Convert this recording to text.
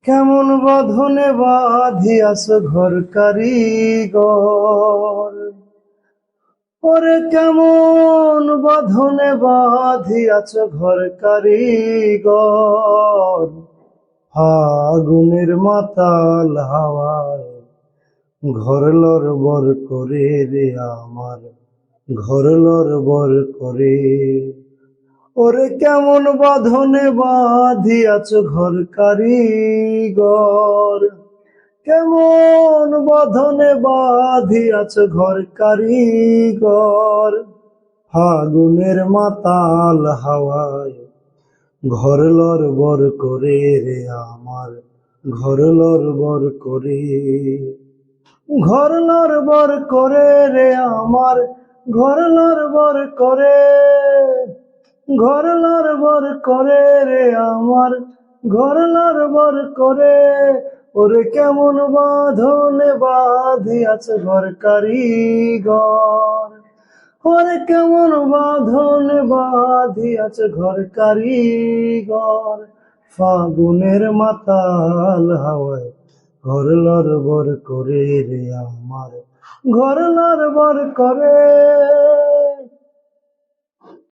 কেমন বাঁধনে বাঁধিয়াছ ঘর কারিগর, ওরে কেমন বাঁধনে বাঁধিয়াছ ঘর কারিগর। ফাগুনের মাতাল হাওয়ায় ঘর লড়বড় করে রে আমার, ঘর লড়বড় করে। ওরে কেমন বাঁধনে বাঁধিয়াছ ঘর কারিগর, কেমন বাঁধনে বাঁধিয়াছ ঘর কারিগর। ফাগুনের মাতাল হাওয়ায় ঘর লড়বড় করে রে আমার, ঘর লড়বড় করে। ঘর লড়বড় করে রে আমার, ঘর লড়বড় করে। ঘর লড়বড় করে রে আমার, ঘর লড়বড় করে। ওরে কেমন বাঁধনে বাঁধিয়াছ ঘর কারিগর, ওরে কেমন বাঁধনে বাঁধিয়াছ ঘর কারিগর। ফাগুনের মাতাল হাওয়ায় ঘর লড়বড় করে রে আমার, ঘর লড়বড় করে।